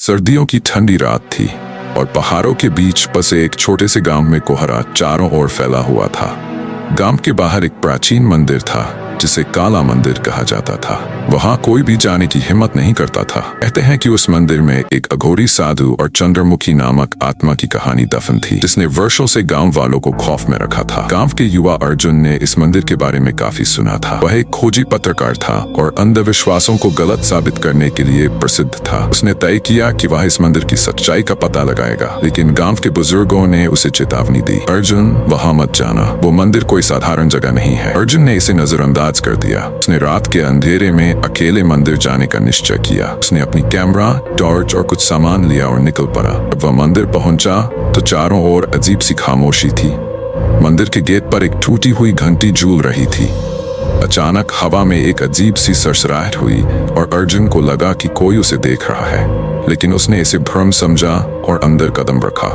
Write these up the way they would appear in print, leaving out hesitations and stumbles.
सर्दियों की ठंडी रात थी और पहाड़ों के बीच बसे एक छोटे से गांव में कोहरा चारों ओर फैला हुआ था। गांव के बाहर एक प्राचीन मंदिर था जिसे काला मंदिर कहा जाता था। वहां कोई भी जाने की हिम्मत नहीं करता था। कहते हैं कि उस मंदिर में एक अघोरी साधु और चंद्रमुखी नामक आत्मा की कहानी दफन थी, जिसने वर्षों से गांव वालों को खौफ में रखा था। गांव के युवा अर्जुन ने इस मंदिर के बारे में काफी सुना था। वह एक खोजी पत्रकार था और अंधविश्वासों को गलत साबित करने के लिए प्रसिद्ध था। उसने तय किया कि वह इस मंदिर की सच्चाई का पता लगाएगा, लेकिन गांव के बुजुर्गों ने उसे चेतावनी दी, अर्जुन वहां मत जाना, वो मंदिर कोई साधारण जगह नहीं है। अर्जुन ने इसे नजरअंदाज कर दिया। उसने रात के अंधेरे में अकेले मंदिर जाने का निश्चय किया। उसने अपनी कैमरा, टॉर्च और कुछ सामान लिया और निकल पड़ा। जब वह मंदिर पहुंचा तो चारों ओर अजीब सी खामोशी थी। मंदिर के गेट पर एक टूटी हुई घंटी झूल रही थी। अचानक हवा में एक अजीब सी सरसराहट हुई और अर्जुन को लगा कि कोई उसे देख रहा है, लेकिन उसने इसे भ्रम समझा और अंदर कदम रखा।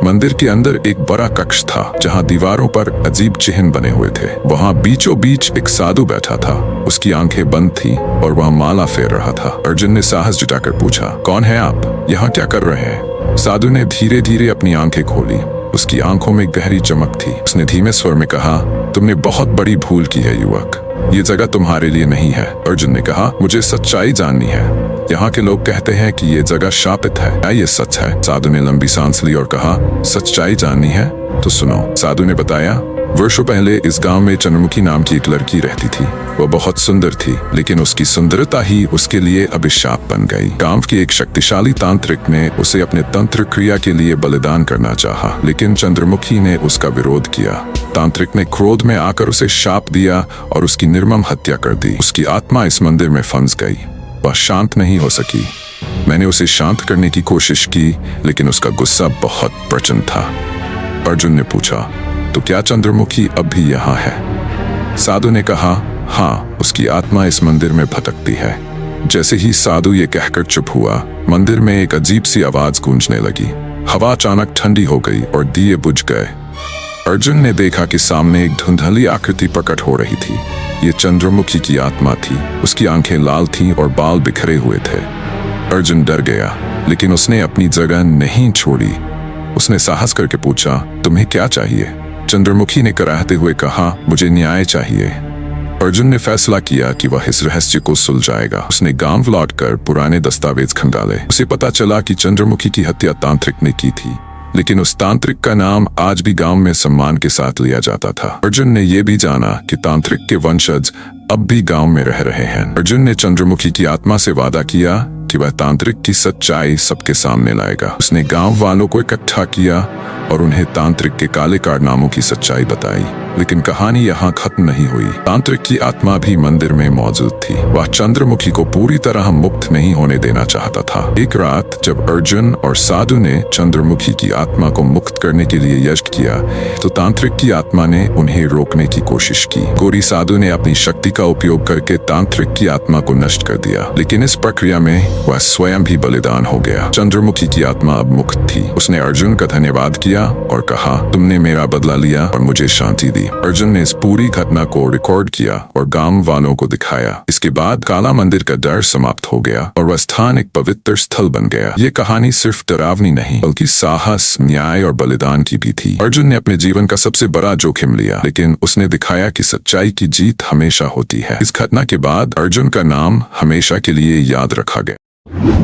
मंदिर के अंदर एक बड़ा कक्ष था जहां दीवारों पर अजीब चिन्ह बने हुए थे। वहां बीचों बीच एक साधु बैठा था। उसकी आंखें बंद थीं और वह माला फेर रहा था। अर्जुन ने साहस जुटाकर पूछा, कौन है आप? यहाँ क्या कर रहे हैं? साधु ने धीरे धीरे अपनी आंखें खोली। उसकी आंखों में गहरी चमक थी। उसने धीमे स्वर में कहा, तुमने बहुत बड़ी भूल की है युवक, ये जगह तुम्हारे लिए नहीं है। अर्जुन ने कहा, मुझे सच्चाई जाननी है। यहाँ के लोग कहते हैं कि ये जगह शापित है, क्या ये सच है? साधु ने लंबी सांस ली और कहा, सच्चाई जाननी है तो सुनो। साधु ने बताया, वर्षों पहले इस गांव में चंद्रमुखी नाम की एक लड़की रहती थी। वो बहुत सुंदर थी, लेकिन उसकी सुंदरता ही उसके लिए अभिशाप बन गई। गांव के एक शक्तिशाली तांत्रिक ने उसे अपने तंत्र क्रिया के लिए बलिदान करना चाहा, लेकिन चंद्रमुखी ने उसका विरोध किया। तांत्रिक ने क्रोध में आकर उसे शाप दिया और उसकी निर्मम हत्या कर दी। उसकी आत्मा इस मंदिर में फंस गई। वह शांत नहीं हो सकी। मैंने उसे शांत करने की कोशिश की, लेकिन उसका गुस्सा बहुत प्रचंड था। अर्जुन ने पूछा, तो क्या चंद्रमुखी अब भी यहाँ है? साधु ने कहा, हाँ, उसकी आत्मा इस मंदिर में भटकती है। जैसे ही साधु ये कहकर चुप हुआ, मंदिर में एक अजीब सी आवाज गूंजने लगी। हवा अचानक ठंडी हो गई और दिए बुझ गए। अर्जुन ने देखा कि सामने एक धुंधली आकृति प्रकट हो रही थी। ये चंद्रमुखी की आत्मा थी। उसकी आंखें लाल थीं और बाल बिखरे हुए थे। अर्जुन डर गया, लेकिन उसने अपनी जगह नहीं छोड़ी। उसने साहस करके पूछा, तुम्हें क्या चाहिए? चंद्रमुखी ने कराहते हुए कहा, मुझे न्याय चाहिए। अर्जुन ने फैसला किया कि वह इस रहस्य को सुलझाएगा। उसने गांव लौटकर पुराने दस्तावेज खंगाले। उसे पता चला कि चंद्रमुखी की हत्या तांत्रिक ने की थी, लेकिन उस तांत्रिक का नाम आज भी गांव में सम्मान के साथ लिया जाता था। अर्जुन ने यह भी जाना कि तांत्रिक के वंशज अब भी गांव में रह रहे हैं। अर्जुन ने चंद्रमुखी की आत्मा से वादा किया कि वह तांत्रिक की सच्चाई सबके सामने लाएगा। उसने गांव वालों को इकट्ठा किया और उन्हें तांत्रिक के काले कारनामों की सच्चाई बताई। लेकिन कहानी यहाँ खत्म नहीं हुई। तांत्रिक की आत्मा भी मंदिर में मौजूद थी। वह चंद्रमुखी को पूरी तरह मुक्त नहीं होने देना चाहता था। एक रात जब अर्जुन और साधु ने चंद्रमुखी की आत्मा को मुक्त करने के लिए यज्ञ किया, तो तांत्रिक की आत्मा ने उन्हें रोकने की कोशिश की। गोरी साधु ने अपनी शक्ति का उपयोग करके तांत्रिक की आत्मा को नष्ट कर दिया, लेकिन इस प्रक्रिया में वह स्वयं भी बलिदान हो गया। चंद्रमुखी की आत्मा अब मुक्त थी। उसने अर्जुन का धन्यवाद किया और कहा, तुमने मेरा बदला लिया और मुझे शांति दी। अर्जुन ने इस पूरी घटना को रिकॉर्ड किया और गांव वालों को दिखाया। इसके बाद काला मंदिर का डर समाप्त हो गया और वह स्थान एक पवित्र स्थल बन गया। ये कहानी सिर्फ डरावनी नहीं, बल्कि साहस, न्याय और बलिदान की भी थी। अर्जुन ने अपने जीवन का सबसे बड़ा जोखिम लिया, लेकिन उसने दिखाया कि सच्चाई की जीत हमेशा होती है। इस घटना के बाद अर्जुन का नाम हमेशा के लिए याद रखा गया।